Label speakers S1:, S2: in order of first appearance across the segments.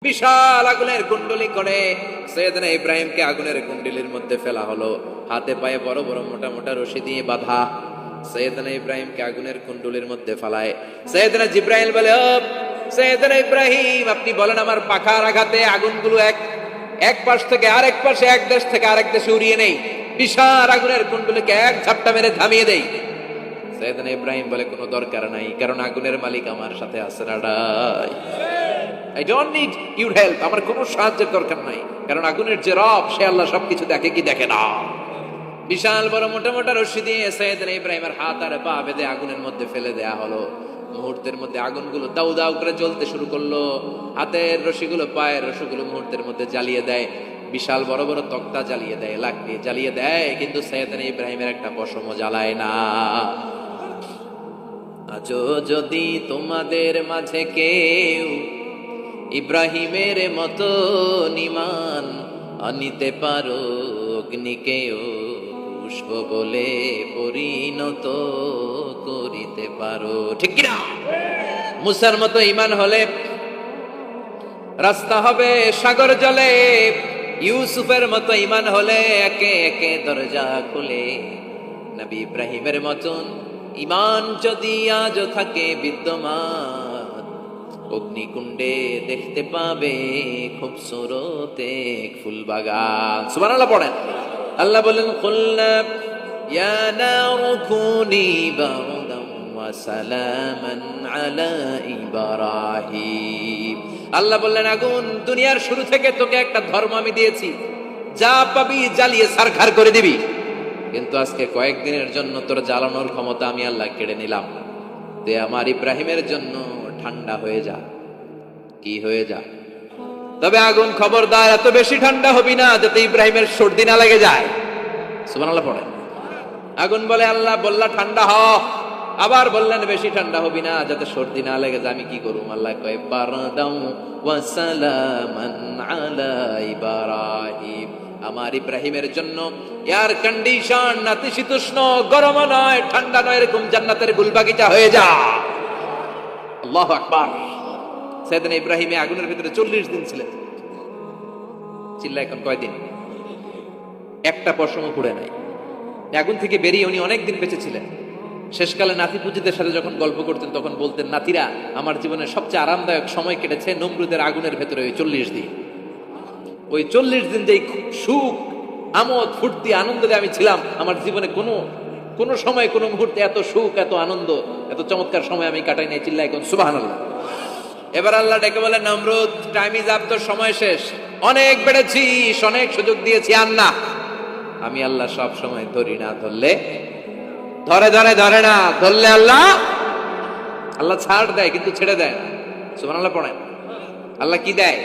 S1: বিশাল আগুনের কুণ্ডলি করে সৈয়দনা ইব্রাহিমকে আগুনের কুণ্ডলির মধ্যে ফেলা হলো। হাতে পায়ে বড় বড় মোটা মোটা রশি দিয়ে বাঁধা সৈয়দনা ইব্রাহিমকে আগুনের কুণ্ডলির মধ্যে ফেলায়। সৈয়দনা জিব্রাইল বলে, ও সৈয়দনা ইব্রাহিম, আপনি বলেন আমার পাখার আঘাতে আগুনগুলো এক পাশ থেকে আরেক পাশে, এক দেশ থেকে আরেক দেশে উড়িয়ে নেই, বিশাল আগুনের কুণ্ডলিকে এক ঝাপটা মেরে থামিয়ে দেই। সৈয়দনা ইব্রাহিম বলে, কোনো দরকার নাই, কারণ আগুনের মালিক আমার সাথে আছে। রাডাই, I don't need your help, আমার কোনো সাহায্যের দরকার নাই, কারণ আগুনের যে রব সে আল্লাহ সবকিছু দেখে কি দেখে না। বিশাল বড় মোটা মোটা রশি দিয়ে সৈয়দনা ইব্রাহিমের হাত আর পা বেঁধে আগুনের মধ্যে ফেলে দেয়া হলো। মুহূর্তের মধ্যে আগুনগুলো দাউ দাউ করে জ্বলতে শুরু করলো। হাতের রশিগুলো পায়ের রশিগুলো মুহূর্তের মধ্যে জ্বালিয়ে দেয়। বিশাল বড় বড় তক্তা জ্বালিয়ে দেয়, লাকড়ি জ্বালিয়ে দেয়, কিন্তু সৈয়দনা ইব্রাহিমের একটা পশমও জ্বালায় না। আজও যদি তোমাদের মাঝে কেউ ইব্রাহিমের মতো ঈমান আনিতে পারো, অগ্নিকেও পুষ্প বলে পরিণত করিতে পারো, ঠিক কিনা? মুসার মতো ঈমান হলে রাস্তা হবে সাগর জলে, ইউসুফের মতো ঈমান হলে একে একে দরজা খুলে। নবী ইব্রাহিমের মতন ঈমান যদি আজও থাকে বিদ্যমান, অগ্নিকুণ্ডে দেখতে পাবে খুবসুরত এক ফুল বাগান। সুবহানাল্লাহ পড়েন। আল্লাহ বলেন, কুলনা ইয়া নারু কুনি বারদান ওয়া সালামান আলা ইব্রাহিম। আল্লাহ বললেন, আগুন, দুনিয়ার শুরু থেকে তোকে একটা ধর্ম আমি দিয়েছি, যা পাবি জ্বালিয়ে ছারখার করে দিবি, কিন্তু আজকে কয়েকদিনের জন্য তোর জ্বালানোর ক্ষমতা আমি আল্লাহ কেড়ে নিলাম। তে আমার ইব্রাহিমের জন্য ঠান্ডা হয়ে যা। কি হয়ে যা? তবে আগুন খবরদার এত বেশি ঠান্ডা হবি না যাতে ইব্রাহিমের সর্দি না লেগে যায়। সুবহানাল্লাহ পড়েন। আগুন বলে, আল্লাহ বললা ঠান্ডা হ, আবার বললেন বেশি ঠান্ডা হবি না যাতে সর্দি না লেগে যায়। আমি কি করুম? আল্লাহ কয়, বারদাউ ওয়া সালামান আলা ইব্রাহিম। আমার ইব্রাহিমের জন্য এয়ার কন্ডিশন, নাতিশীতোষ্ণ, গরম নয় ঠান্ডা নয়, এরকম জান্নাতের গুলবাগিচা হয়ে যা। আল্লাহু আকবার। সৈয়দনা ইব্রাহিম আগুনের ভিতরে 40 দিন ছিলেন। চিল্লা এখন কয়দিন? একটা পশমও পুড়ে নাই। আগুন থেকে বেরিয়ে উনি অনেক দিন বেঁচে ছিলেন। শেষকালে নাতি পুজিদের সাথে যখন গল্প করতেন তখন বলতেন, নাতিরা, আমার জীবনের সবচেয়ে আরামদায়ক সময় কেটেছে নমরুদের আগুনের ভেতরে ওই 40 দিন। ওই 40 দিন যেই সুখ, আমোদ, ফুর্তি, আনন্দে আমি ছিলাম, আমার জীবনে কোনো সময়, কোনো মুহূর্তে এত সুখ, এত আনন্দ, এত চমৎকার সময় আমি কাটাই নাই। চিল্লা এখন সুবহানাল্লাহ। এবার আল্লাহ ডেকে বলে, নমরুদ, টাইম ইজ আপ, তোর সময় শেষ, অনেক বেড়েছিস, অনেক সুযোগ দিয়েছি, আর না। আমি আল্লাহ সব সময় ধরি না, ধরলে ধরে না, ধরলে আল্লাহ ছাড় দেয়, কিন্তু ছেড়ে দেয় না। সুবহানাল্লাহ পড়েন। আল্লাহ কি দেয়?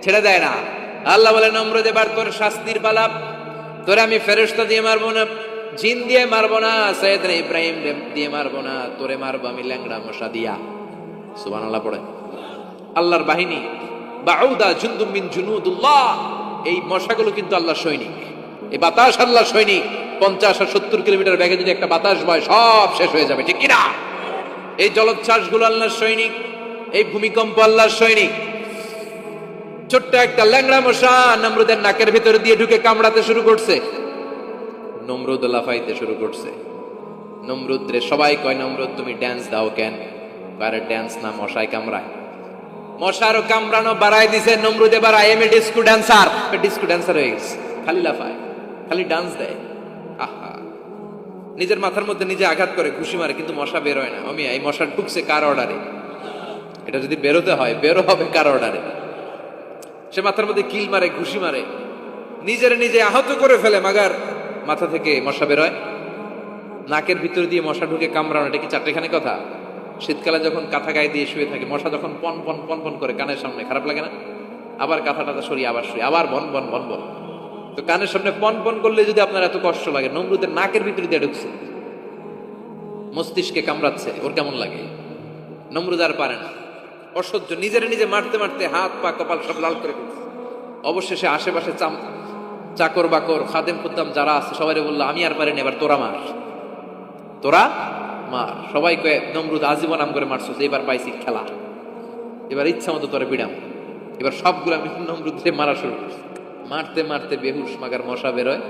S1: ছেড়ে দেয় না। আল্লাহ বলে, নমরুদ, এবার তোর শাস্তির পালা। তোরে আমি ফেরেশতা দিয়ে মারবো না, জিন দিয়ে মারবো না, সৈয়দনা ইব্রাহিম দিয়ে মারবো না, তোরে মারবো আমি ল্যাংড়া মশা দিয়া। সুবহানাল্লাহ পড়ে। আল্লাহর বাহিনী, বাউদা জুনদুম মিন জুনুদুল্লাহ, এই মশাগুলো কিন্তু আল্লাহর সৈনিক। এই বাতাস আল্লাহর সৈনিক। 50 আর 70 কিলোমিটার বেগে যদি একটা বাতাস বয়, সব শেষ হয়ে যাবে, ঠিক কিনা? এই জলোচ্ছ্বাসগুলো আল্লাহর সৈনিক, এই ভূমিকম্প আল্লাহর সৈনিক। ছোট্ট একটা ল্যাংড়া মশা নমরুদের নাকের ভিতরে দিয়ে ঢুকে কামড়াতে শুরু করছে। নমরুদ লাফাইতে শুরু করছে। নমরুদ রে সবাই কয়, নমরুদ তুমি ড্যান্স দাও কেন? আরে ড্যান্স না, মশায় কামড়ায়। মশারও কামড়ানো বাড়াই দিছে নমরুদ। এবার I M A disco dancer, disco dancer হয়ে গেছে। খালি লাফায়, খালি ডান্স দেয়। আহা, নিজের মাথার মধ্যে নিজে আঘাত করে, ঘুষি মারে, কিন্তু মশা বের হয় না। আমি এই মশা ঢুকছে কার অর্ডারে? এটা যদি বেরোতে হয়, বেরো হবে কার অর্ডারে? সে মাথার মধ্যে কিল মারে, ঘুষি মারে, নিজের নিজে আহত করে ফেলে, মাগার মাথা থেকে মশা বেরোয়। নাকের ভিতর দিয়ে মশা ঢুকে কামড়ানো, এটা কি চারটেখানি কথা? শীতকালে যখন কাঁথা গায়ে দিয়ে শুয়ে থাকে, মশা যখন পন পন পন পন করে কানের সামনে, খারাপ লাগে না? আবার কাঁথা টাথা সরিয়ে আবার শুয়ে, আবার বন বন বন বন। তো কানের সামনে পন পন করলে যদি আপনার এত কষ্ট লাগে, নমরুদের নাকের ভিতর দিয়ে ঢুকছে, মস্তিষ্কে কামড়াচ্ছে, ওর কেমন লাগে? নমরুদ আর পারে না, অসহ্য, নিজের নিজে মারতে মারতে হাত পা কপাল সব লাল করে ফেলছে। অবশেষে আশেপাশে চাকর বাকর, খাদেম খুদ্দাম যারা আছে সবাই বললো, আমি আর পারিনি, এবার তোরা মার, তোরা মার। সবাই কয়ে, নমরুদ আজীবন নাম করে মারছো, এবার পাইছি খেলা, এবার ইচ্ছা মতো তোরে বিড়াম। এবার সবগুলো আমি নমরুদকে মারা শুরু করছি। মারতে মারতে বেহুশ মাগার মশা বেরোয়।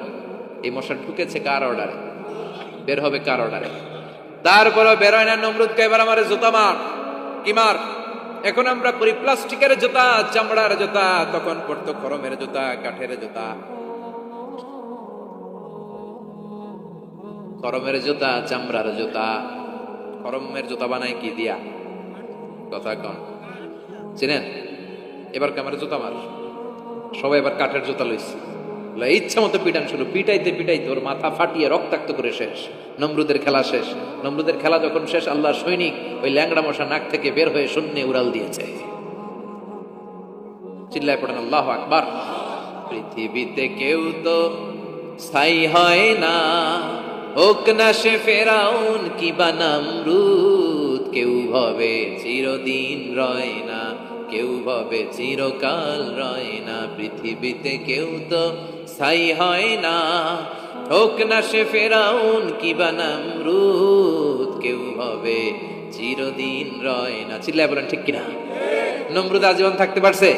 S1: এই মশা ঢুকেছে কার অর্ডারে? বের হবে কার অর্ডারে? তারপরও বেরোয় না। নমরুদকে এবার আমার জুতা মার। কি মার? এখন আমরা করি প্লাস্টিকের জুতা, চামড়ার জুতা, তখন পড়তো খরমের জুতা, কাঠের জুতা। খরমের জুতা, চামড়ার জুতা। খরমের জুতা বানায় কি দিয়া? কথা কন, চিনেন? এবার আমার জুতা মার। সবাই এবার কাঠের জুতা লইছে, ইচ্ছা মতো পিটান শুরু। পিটাইতে পিটাইতে ওর মাথা ফাটিয়ে রক্তাক্ত করে শেষ। নমরুদের খেলা শেষ। নমরুদের খেলা যখন শেষ, আল্লাহর সৈনিক ওই ল্যাংড়া মশা নাক থেকে বের হয়ে শূন্যে উড়াল দিয়েছে। চিল্লায় পড়েন আল্লাহু আকবার। পৃথিবীতে কেউ তো স্থায়ী হয় না, হোক না সে ফেরাউন কিবা নমরুদ। কেউ ভাবে চিরদিন রয় না, কেউ ভাবে চিরকাল রয় না। পৃথিবীতে কেউ তো স্থায়ী হয় না, হোক না সে ফেরাউন কিবা নমরুদ। কেউ ভাবে চিরদিন রয় না। চিল্লায় বলেন ঠিক কিনা? নমরুদ আজীবন থাকতে পারছে?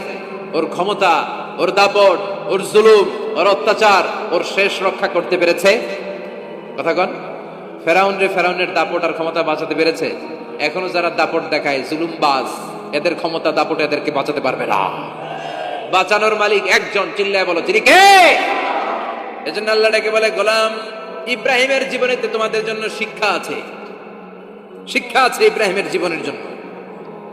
S1: ওর ক্ষমতা, ওর দাপট, ওর জুলুম, ওর অত্যাচার, ওর শেষ রক্ষা করতে পেরেছে? কথা কন। ফেরাউনের দাপট আর ক্ষমতা বাঁচাতে পেরেছে? এখনো যারা দাপট দেখায়, জুলুমবাজ, এদের ক্ষমতা দাপট এদেরকে বাঁচাতে পারবে না। বাঁচানোর মালিক একজন। চিল্লায় বলো তিনি কে? এজন্য আল্লাহ ডেকে বলে, গোলাম ইব্রাহিমের জীবনেতে তোমাদের জন্য শিক্ষা আছে। শিক্ষা আছে ইব্রাহিমের জীবনের জন্য।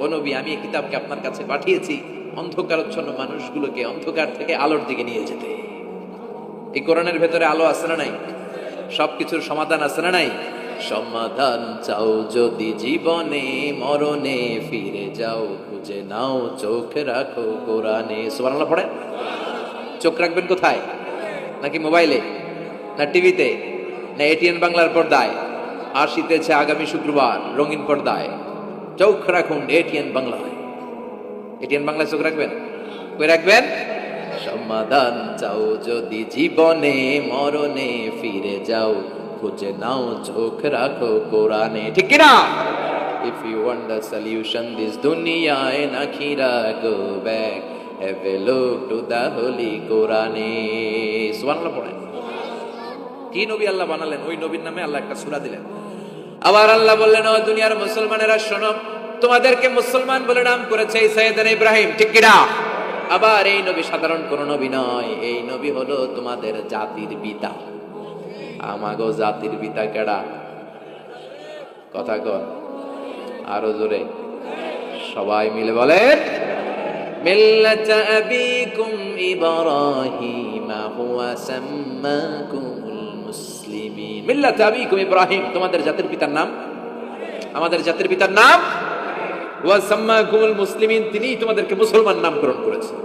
S1: ও নবী, আমি এই কিতাবকে আপনার কাছে পাঠিয়েছি অন্ধকারচ্ছন্ন মানুষগুলোকে অন্ধকার থেকে আলোর দিকে নিয়ে যেতে। এই কোরআনের ভেতরে আলো আছে না নাই? সবকিছুর সমাধান আছে না নাই? সমাধান চাও যদি জীবনে, মরণে ফিরে যাও, খুঁজে নাও, চোখ রাখো কোরআনে। সুবহানাল্লাহ পড়ে। চোখ রাখবেন কোথায়? নাকি মোবাইলে, না টিভিতে, না এটিএন বাংলার পর্দায়? আসিতেছে আগামী শুক্রবার রঙিন পর্দায়। চোখ রাখুন এটিএন বাংলায়। এটিএন বাংলায় চোখ রাখবেন। কই রাখবেন? সমাধান চাও যদি জীবনে, মরণে ফিরে যাও, খুঁজে নাও, চোখ রাখো কোরআনে। ঠিক কিনা? If you want the solution this dunya and akhirah, go back, have a look to the holy Quran. সুবহানাল্লাহ পড়েন। কি নবী আল্লাহ বানালেন, ওই নবীর নামে আল্লাহ একটা সূরা দিলেন। আবার আল্লাহ বললেন, ও দুনিয়ার মুসলমানেরা শোনো, তোমাদেরকে মুসলমান বলে নাম করেছে সাইয়েদনা ইব্রাহিম। ঠিক কিনা? আবার এই নবী সাধারণ কোন নবী নয়, এই নবী হলো তোমাদের জাতির পিতা। আমাগো জাতির পিতা কেডা? কথা কর আরো জোরে, সবাই মিলে বলেন, মিল্লাতা আবিকুম ইব্রাহিম হুয়া সাম্মাকুমুল মুসলিমিন। মিল্লাতা আবিকুম ইব্রাহিম, তোমাদের জাতির পিতার নাম, আমাদের জাতির পিতার নাম ওয়া সাম্মাকুমুল মুসলিমিন, তিনিই তোমাদেরকে মুসলমান নামকরণ করেছেন।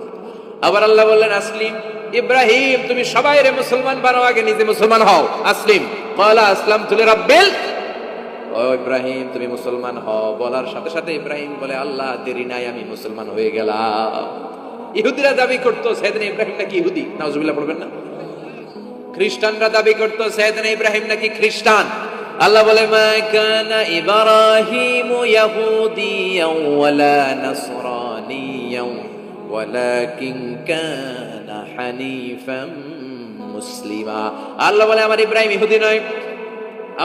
S1: আবার আল্লাহ বললেন, আসলিম ইব্রাহিম, তুমি সবাইরে মুসলমান বানাও, আগে নিজে মুসলমান হও। আসলিম ক্বালা আসলামতু লিরাব্বিল। ও ইব্রাহিম তুমি মুসলমান হও বলার সাথে সাথে ইব্রাহিম বলে, আল্লাহ দেরি নাই, আমি মুসলমান হয়ে গেলাম। ইহুদিরা দাবি করতো সাইয়েদনা ইব্রাহিম নাকি ইহুদি, নাউজুবিল্লাহ পড়বেন না? খ্রিস্টানরা দাবি করতো সাইয়েদনা ইব্রাহিম নাকি খ্রিস্টান। আল্লাহ বলে, মা কানা ইব্রাহিম ইয়াহুদিয়ান ওয়ালা নাসরানিয়ান ওয়ালাকিন কানা হানিফাম মুসলিমা। আল্লাহ বলে, আমার ইব্রাহিম ইহুদি নয়,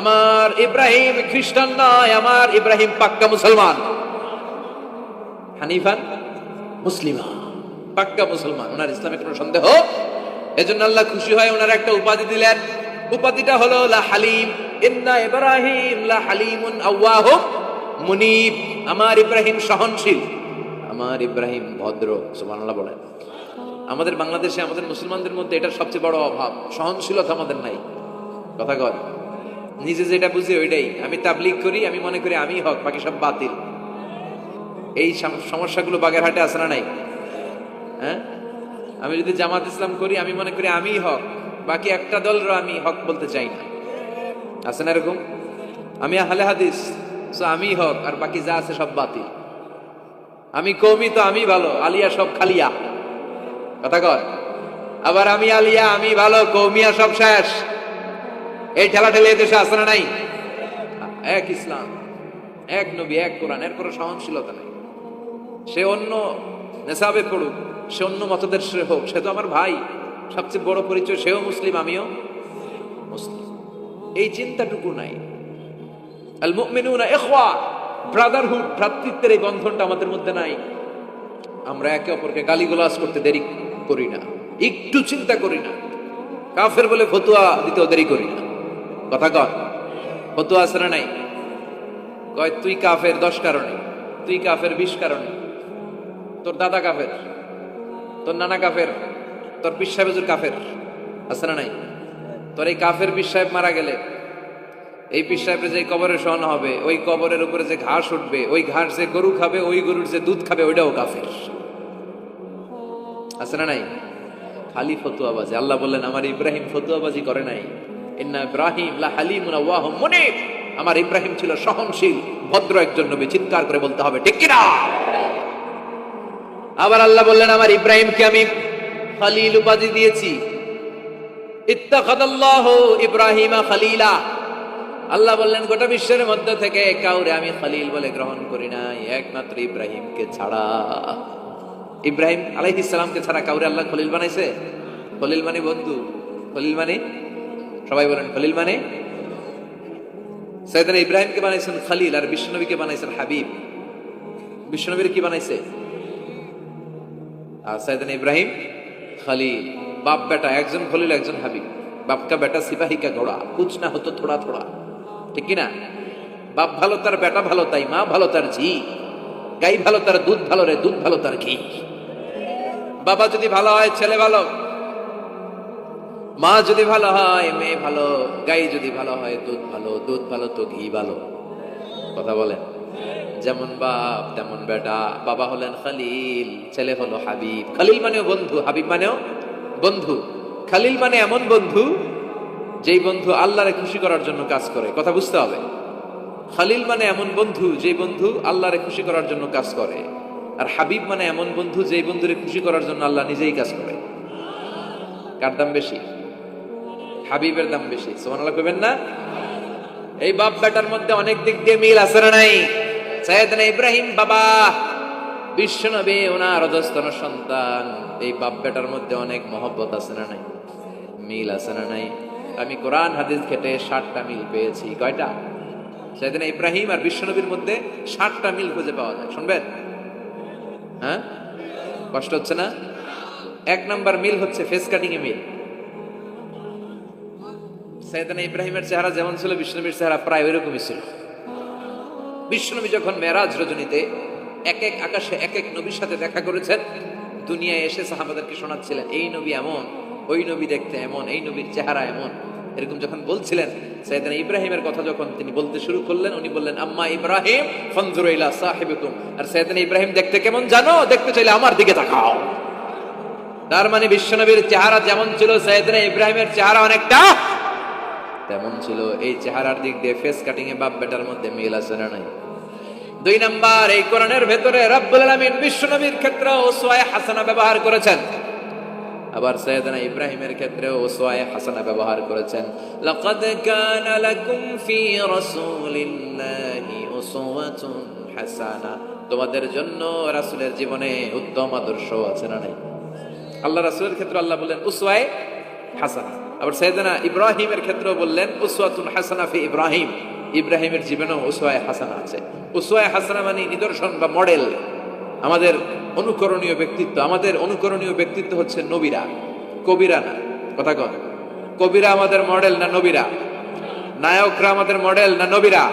S1: আমার ইব্রাহিম খ্রিস্টান নয়, আমার ইব্রাহিম পাক্কা মুসলমান। হানিফান মুসলিমা, পাক্কা মুসলমান, ওনার ইসলামে কোনো সন্দেহ। এজন্য আল্লাহ খুশি হয়, ওনার একটা উপাধি দিলেন। উপাধিটা হলো লা হালিম। ইন্না ইব্রাহিম লা হালিমুন আওয়াহুম মুনিব। আমার ইব্রাহিম সহনশীল, আমার ইব্রাহিম ভদ্র। সুবহানাল্লাহ বলেন। আমাদের বাংলাদেশে, আমাদের মুসলমানদের মধ্যে এটার সবচেয়ে বড় অভাব, সহনশীলতা আমাদের নাই। কথা কর, নিজে যেটা বুঝি ওইটাই। আমি তাবলীগ করি, আমি মনে করি আমি হক, বাকি সব বাতিল। এই সমস্যাগুলো বাগেরহাটে আছে না নাই? হ্যাঁ, আমি যদি জামাত ইসলাম করি, আমি মনে করি আমি হক, বাকি একটা দলেরও আমি হক বলতে চাই না। আছে না এরকম? আমি আহলে হাদিস, তো আমি হক, আর বাকি যা আছে সব বাতিল। আমি কওমি, তো আমি ভালো, আলিয়া সব খালিয়া। কথা কর। আবার আমি আলিয়া, আমি ভালো, কওমিয়া সব শেষ। এই ঠেলাঠেলি দেশে আছে না নাই? এক ইসলাম, এক নবী, এক কোরআন, এর কোনো সহনশীলতা নেই। সে অন্য নেশাবে পড়ুক, সে অন্য মতদের সে হোক, সে তো আমার ভাই, সবচেয়ে বড় পরিচয় সেও মুসলিম আমিও মুসলিম। এই চিন্তাটুকু নাই। আল মুমিনুনা ইখওয়া, ব্রাদারহুড, ভ্রাতৃত্বের এই বন্ধনটা আমাদের মধ্যে নাই। আমরা একে অপরকে গালিগালাজ করতে দেরি করি না, একটু চিন্তা করি না। কাফের বলে ফতুয়া দিতেও দেরি করি না। কথা কন, ফতুয়া আছে না নাই? কয় তুই কাফের 10 কারণে, তুই কাফের 20 কারণে, তোর দাদা কাফের, তোর নানা কাফের, তোর পীর সাহেব হুজুর কাফের, আছে না নাই? তোর এই কাফের পীর সাহেব মারা গেলে এই পীর সাহেবের যে কবরে শোয়ানো হবে, ওই কবরের উপরে যে ঘাস উঠবে, ওই ঘাস যে গরু খাবে, ওই গরুর যে দুধ খাবে, ওইটাও কাফের, আছে না নাই? খালি ফতুয়াবাজি। আল্লাহ বললেন আমার ইব্রাহিম ফতুয়াবাজি করে নাই। ইন্না ইব্রাহিম লা হালিমুন আওয়াহুম মুনিব, আমার ইব্রাহিম ছিল সহনশীল, ভদ্র একজন নবী। চিৎকার করে বলতে হবে ঠিক কিনা? আবার আল্লাহ বললেন আমার ইব্রাহিমকে আমি খলিল উপাধি দিয়েছি। ইত্তাখাযাল্লাহু ইব্রাহিমা খলিলা। আল্লাহ বললেন গোটা বিশ্বের মধ্যে থেকে কাউরে আমি খলিল বলে গ্রহণ করি নাই, একমাত্র ইব্রাহিমকে ছাড়া। ইব্রাহিম আলাইহিস সালামকে ছাড়া কাউরে আল্লাহ খলিল বানাইছে? খলিল মানে বন্ধু, খলিল মানে, সবাই বলেন খলিল মানে। সাইয়েদনা ইব্রাহিমকে বানাইছেন খলিল, আর বিশ্বনবীকে বানাইছেন হাবিব। বিশ্বনবীর কি বানাইছে? আর সাইয়েদনা ইব্রাহিম খলিল। বাপ বেটা, একজন খলিল একজন হাবিব। বাপ কা বেটা সিপাহি কা ঘোড়া, কুছ না হতো থোড়া থোড়া, ঠিক কিনা? বাপ ভালো তার বেটা ভালো, তাই মা ভালো তার ঝি। গাই ভালো তার দুধ ভালো রে, দুধ ভালো তার ঘি। বাবা যদি ভালো হয় ছেলে ভালো, মা যদি ভালো হয় মেয়ে ভালো, গাই যদি ভালো হয় দুধ ভালো, দুধ ভালো তো ঘি ভালো। কথা বলেন? যেমন বাপ তেমন বেটা। বাবা হলেন খলিল, ছেলে হলো হাবিব। খলিল মানেও বন্ধু, হাবিব মানেও বন্ধু। খলিল মানে এমন বন্ধু যেই বন্ধু আল্লাহরে খুশি করার জন্য কাজ করে। কথা বুঝতে হবে। খলিল মানে এমন বন্ধু যেই বন্ধু আল্লাহরে খুশি করার জন্য কাজ করে। আর হাবিব মানে এমন বন্ধু যেই বন্ধুরে খুশি করার জন্য আল্লাহ নিজেই কাজ করে। কার দাম বেশি? হাবিবের দাম বেশি। সুবহানাল্লাহ কইবেন না? এই বাপ বেটার মধ্যে অনেক দিক দিয়ে মিল আছে না নাই? সাইয়েদনা ইব্রাহিম বাবা, বিশ্বনবী ওনার অধস্তন সন্তান। এই বাপ বেটার মধ্যে অনেক মহব্বত আছে না নাই? মিল আছে না নাই? আমি কোরআন হাদিস ঘেটে 60টা মিল পেয়েছি। কয়টা? সাইয়েদনা ইব্রাহিম আর বিশ্বনবীর মধ্যে 60টা মিল খুঁজে পাওয়া যায়। শুনবেন? হ্যাঁ, কষ্ট হচ্ছে না? 1 নাম্বার মিল হচ্ছে ফেস কাটিং এ মিল। সাইয়েদনা ইব্রাহিমের চেহারা যেমন ছিল, বিশ্বনবীর চেহারা প্রায় ওইরকমই ছিল। বিশ্বনবী যখন মেরাজ রজনীতে এক এক আকাশে এক এক নবীর সাথে দেখা করেছেন, দুনিয়ায় এসে সাহাবাদেরকে শোনাচ্ছিলেন এই নবী এমন, ওই নবী দেখতে এমন, এই নবীর চেহারা এমন, এরকম যখন বলছিলেন, সাইয়েদনা ইব্রাহিমের কথা যখন তিনি বলতে শুরু করলেন, উনি বললেন আম্মা ইব্রাহিম ফানজুরু ইলা সাহিবিকুম। আর সাইয়েদনা ইব্রাহিম দেখতে কেমন জানো? দেখতে চাইলে আমার দিকে তাকাও। তার মানে বিশ্বনবীর চেহারা যেমন ছিল, সাইয়েদনা ইব্রাহিমের চেহারা অনেকটা তেমন ছিল। এই চেহারার দিক দিয়ে ফেস কাটিং এ বাপ বেটার মধ্যে মিল আছে না নাই? 2 নাম্বার, এই কোরআনের ভেতরে রব্বুল আলামিন বিশ্বনবীর ক্ষেত্রে উসওয়ায়ে হাসানা ব্যবহার করেছেন, আবার সাইয়েদনা ইব্রাহিমের ক্ষেত্রে উসওয়ায়ে হাসানা ব্যবহার করেছেন। লাকাদ কানা লাকুম ফি রাসূলিল্লাহি উসওয়াতুন হাসানা, তোমাদের জন্য রাসূলের জীবনে উত্তম আদর্শ আছে না নাই? আল্লাহ রাসূলের ক্ষেত্রে আল্লাহ বলেন উসওয়ায়ে হাসানা, আবার সাইয়েদনা ইব্রাহিমের ক্ষেত্রেও বললেন উসওয়াতুন হাসানা ফি ইব্রাহিম, ইব্রাহিমের জীবনেও উসওয়ায়ে হাসানা আছে। উসওয়ায়ে হাসানা মানে নিদর্শন বা মডেল, আমাদের অনুকরণীয় ব্যক্তিত্ব। আমাদের অনুকরণীয় ব্যক্তিত্ব হচ্ছে নবীরা, কবিরা না। কথা কন, কবিরা আমাদের মডেল না নবীরা? নায়করা আমাদের মডেল না নবীরা?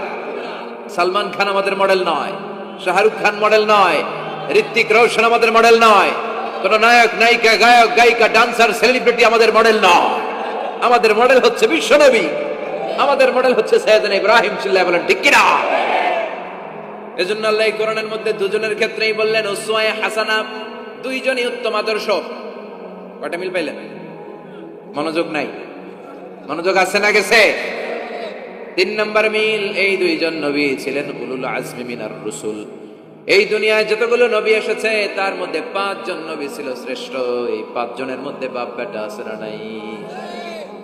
S1: সালমান খান আমাদের মডেল নয়, শাহরুখ খান মডেল নয়, ঋত্বিক রোশন আমাদের মডেল নয়, কোন নায়ক নায়িকা গায়ক গায়িকা ডান্সার সেলিব্রিটি আমাদের মডেল নয়। আমাদের মডেল হচ্ছে বিশ্বনবী, আমাদের মডেল হচ্ছে সাইয়েদনা ইব্রাহিম। চিল্লায় বলেন ঠিক কিনা? এজন্য আল্লাহ এই কোরআনের মধ্যে দুজনের ক্ষেত্রেই বললেন উসওয়ায়ে হাসানা, দুইজনই উত্তম আদর্শ। কয়টা মিল পাইলেন? মনোযোগ নাই? মনোযোগ আছে না গেছে? 3 নাম্বার মিল, এই দুইজন নবী ছিলেন উলুল আজমি মিনার রাসূল। এই দুনিয়ায় যতগুলো নবী এসেছে তার মধ্যে 5 জন নবী ছিল শ্রেষ্ঠ। এই 5 জনের মধ্যে বাপ বেটা আছে না নাই?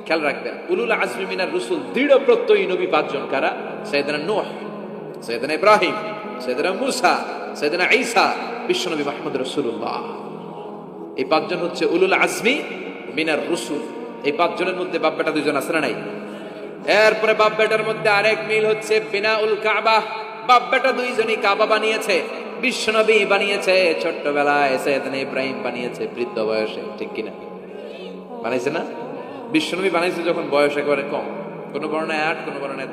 S1: খেয়াল রাখবেন, উলুল আজমি মিনার রাসূল দৃঢ় প্রত্যয়ী নবী 5 জন। কারা? সাইয়েদনা নূহ, সাইয়েদনা ইব্রাহিম, সাইয়েদনা মূসা, সাইয়েদনা ঈসা, বিশ্বনবী মুহাম্মদ রাসূলুল্লাহ। এই পাঁচজন হচ্ছে উলুল আজমি মিনার রসুল। এই পাঁচজনের মধ্যে বাপ বেটা দুইজন আছে না নাই? এরপরে বাপ বেটার মধ্যে আরেক মিল হচ্ছে বিনাউল কাবা। বাপ বেটা দুইজনই কাবা বানিয়েছে, বিশ্বনবী বানিয়েছে ছোট্টবেলায়, সাইয়েদনা ইব্রাহিম বানিয়েছে বৃদ্ধ বয়সে, ঠিক কিনা? বানাইছে না? বিশ্বনবী বানাইছে যখন বয়স একেবারে কম, কোন বর্ণায় 8, কোন বর্ণায়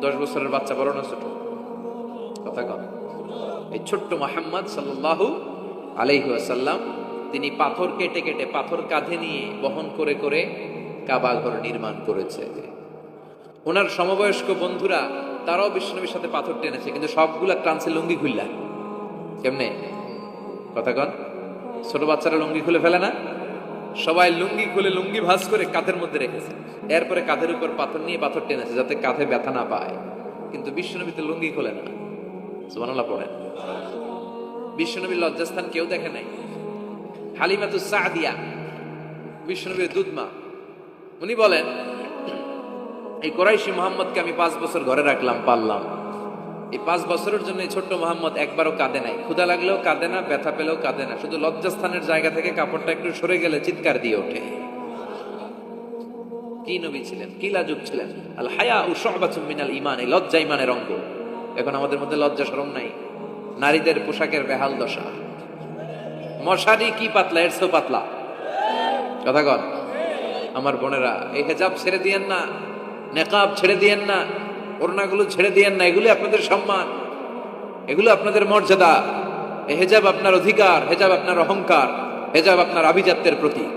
S1: 10 বছরের বাচ্চা, বড় না ছোট? কথা কম। এই ছোট্ট মুহাম্মদ সাল্লাল্লাহু আলাইহি ওয়াসাল্লাম তিনি পাথর কেটে কেটে, পাথর কাঁধে নিয়ে বহন করে করে কাবা ঘর নির্মাণ করেছে। ওনার সমবয়স্ক বন্ধুরা তারাও বিশ্বনবীর সাথে পাথর টেনেছে, কিন্তু সবগুলা টানছে লুঙ্গি খুললা। কেমনে? কথা কন। ছোট বাচ্চারা লুঙ্গি খুলে ফেলে না? সবাই লুঙ্গি খুলে লুঙ্গি ভাঁজ করে কাঁধের মধ্যে রেখেছে, এরপরে কাঁধের উপর পাথর নিয়ে পাথর টেনেছে যাতে কাঁধে ব্যথা না পায়। কিন্তু বিশ্বনবী তো লুঙ্গি খোলে না। সুবহানাল্লাহ পড়েন। বিশ্বনবীর লজ্জাস্থান কেউ দেখে নাই। হালিমাতুস সাদিয়া বিশ্বনবীর দুধমা, উনি বলেন, এই কোরাইশি মুহাম্মদকে আমি 5 বছর ঘরে রাখলাম, পাললাম। এই 5 বছরের জন্য এই ছোট্ট মুহাম্মদ একবারও কাঁদে নাই, ক্ষুধা লাগলেও কাঁদে না, ব্যথা পেলেও কাঁদে না, শুধু লজ্জাস্থানের জায়গা থেকে কাপড়টা একটু সরে গেলে চিৎকার দিয়ে ওঠে। কি নবী ছিলেন, কি লাজুক ছিলেন। আল হায়াউ শু'বাতুম মিনাল ঈমান, এই লজ্জা ঈমানের অঙ্গ। এখন আমাদের মধ্যে লজ্জা শরম নাই। নারীদের পোশাকের বেহাল দশা। মশারি কি পাতলা, এর চেয়েও পাতলা। কথা কন। আমার বোনেরা, এই হিজাব ছেড়ে দিয়েন না, নেকাব ছেড়ে দিয়েন না, ওড়নাগুলো ছেড়ে দিয়েন না। এগুলো আপনাদের সম্মান, এগুলো আপনাদের মর্যাদা। এই হিজাব আপনার অধিকার, হিজাব আপনার অহংকার, হিজাব আপনার আভিজাত্যের প্রতীক,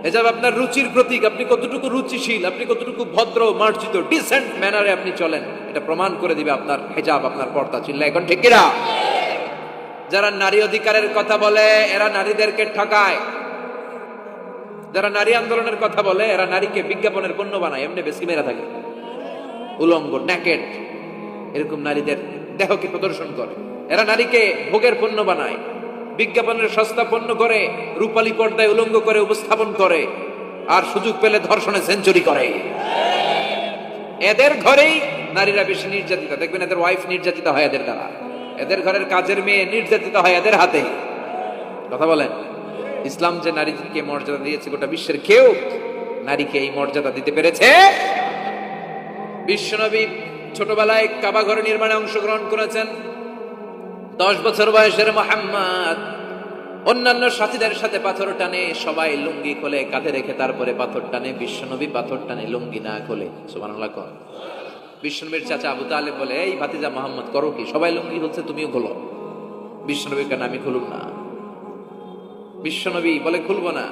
S1: হিজাব আপনার রুচির প্রতীক। আপনি কতটুকু রুচিশীল, আপনি কতটুকু ভদ্র, মার্জিত, ডিসেন্ট ম্যানারে আপনি চলেন, এটা প্রমাণ করে দিবে আপনার হিজাব, আপনার পর্দা। চিল্লা এখন ঠিক কিনা? যারা নারী অধিকারের কথা বলে এরা নারীদেরকে ঠকায়। যারা নারী আন্দোলনের কথা বলে এরা নারীকে বিজ্ঞাপনের পণ্য বানায়, এমনি বেশি মেরা থাকে, উলঙ্গ, নেকেড, এরকম নারীদের দেহকে প্রদর্শন করে। এরা নারীকে ভোগের পণ্য বানায়, বিজ্ঞাপনের সস্তা পণ্য করে, রূপালী পর্দায় উলঙ্গ করে উপস্থাপন করে, আর সুযোগ পেলে ধর্ষণে সেঞ্চুরি করে। এদের ঘরেই নারীরা বেশি নির্যাতিত। দেখবেন এদের ওয়াইফ নির্যাতিত হয় এদের দ্বারা, এদের ঘরের কাজের মেয়ে নির্যাতিত হয় এদের হাতে। কথা বলেন। ইসলাম যে নারীকে মর্যাদা দিয়েছে, গোটা বিশ্বের কেউ নারীকে এই মর্যাদা দিতে পেরেছে? বিশ্বনবী ছোটবেলায় কাবা ঘর নির্মাণে অংশগ্রহণ করেছেন। 10 বছর বয়সের মুহাম্মদ অন্যান্য সাথীদের সাথে পাথর টানে, সবাই লুঙ্গি খোলে কাঁধে রেখে, তারপরে পাথর টানে। বিশ্বনবী পাথর টানে লুঙ্গি না খোলে। সুবহানাল্লাহ। বিশ্বনবীর চাচা আবু তালেব বলে, এই ভাতিজা মুহাম্মদ করো কি? সবাই লুঙ্গি খুলছে, তুমিও খোলো। বিশ্বনবী কেন? আমি খুলুম না। বিশ্বনবী বলে, খুলবো না।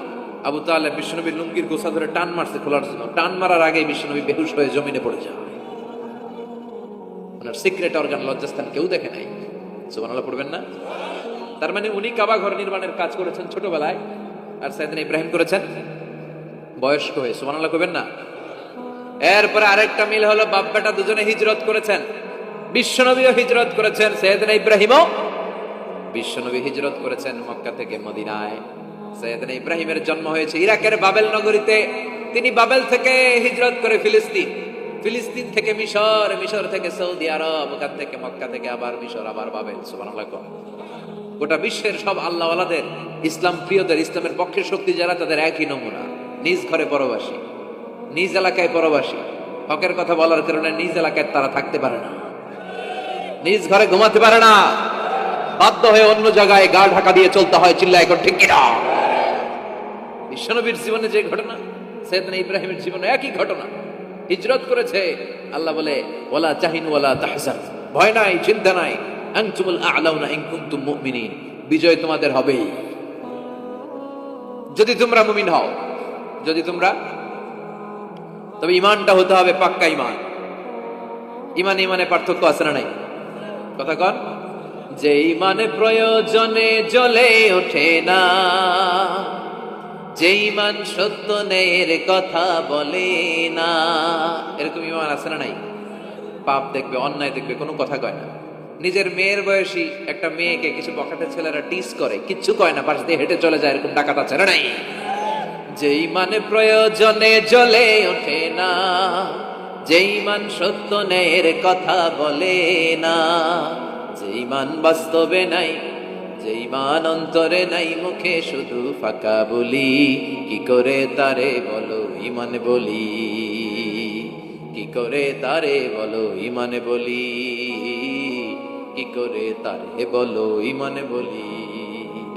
S1: আবু তালেব বিশ্বনবীর লুঙ্গির গোছা ধরে টান মারছে খোলার জন্য। টান মারার আগে বিশ্বনবী বেহুশ হয়ে জমিনে পড়ে যায়। ওনার সিক্রেট অর্গান, লজ্জাস্থান কেউ দেখে নাই। সুবহানাল্লাহ পড়বেন না? তার মানে উনি কাবা ঘর নির্মাণের কাজ করেছেন ছোটবেলায়, আর সাইয়েদনা ইব্রাহিম করেছেন বয়স্ক হয়ে। সুবহানাল্লাহ কইবেন না? এরপরে আরেকটা মিল হলো, বাপ বেটা দুজনে হিজরত করেছেন। বিশ্বনবীও হিজরত করেছেন, সাইয়েদনা ইব্রাহিমও। বিশ্বনবী হিজরত করেছেন মক্কা থেকে মদিনায়। সাইয়েদনা ইব্রাহিমের জন্ম হয়েছে ইরাকের বাবেল নগরীতে। তিনি বাবেল থেকে হিজরত করে ফিলিস্তিন, ফিলিস্তিন থেকে মিশর, মিশর থেকে সৌদি আরব, ওখান থেকে মক্কা থেকে আবার মিশর, আবার বাবেল। সুবহানাল্লাহ। গোটা বিশ্বের সব আল্লাহওয়ালাদের, ইসলাম প্রিয়দের, ইসলামের পক্ষের শক্তি যারা, তাদের একই নমুনা। নিজ ঘরে পরবাসী, নিজ এলাকায় পরবাসী। হকের কথা বলার কারণে নিজ এলাকায় তারা থাকতে পারে না, নিজ ঘরে ঘুমাতে পারে না, বাধ্য হয়ে অন্য জায়গায় গা ঢাকা দিয়ে চলতে হয়। চিল্লা এখন ঠিক কিনা? বিশ্বনবীর জীবনে যে ঘটনা, সাইয়েদনা ইব্রাহিমের জীবনে একই ঘটনা। হিজরত করেছে। আল্লাহ বলে, ওয়ালা তাহিনু ওয়ালা তাহজান, ভয় নাই, চিন্তা নাই, আনতুমুল আ'লাউনা ইন কুনতুম মুমিনিন, বিজয় তোমাদের হবেই যদি তোমরা মুমিন হও। যদি তোমরা, তবে ঈমানটা হতে হবে পাক্কা ঈমান। ঈমান ঈমানে পার্থক্য আছে না নাই? কথা কন। যে ঈমানে প্রয়োজনে জ্বলে ওঠে না, যে ঈমান সত্য ন্যায়ের কথা বলে না, এরকম ঈমান আছে না নাই? পাপ দেখবে, অন্যায় দেখবে, কোনো কথা কয় না। নিজের মেয়ের বয়সী একটা মেয়েকে কিছু বখাটে ছেলেরা টিস করে, কিচ্ছু কয় না, পাশ দিয়ে হেঁটে চলে যায়, এরকম ডাকাত আছে না নাই? যে ঈমানে প্রয়োজনে জ্বলে ওঠে না, যে ঈমান সত্য ন্যায়ের কথা বলে না, যে ঈমান বাস্তবে নাই, যে ঈমান অন্তরে নাই, মুখে শুধু ফাঁকা বলি, কি করে তারে বলো ঈমান বলি, কি করে তারে বলো ঈমান বলি, কি করে তারে বলো ঈমান বলি।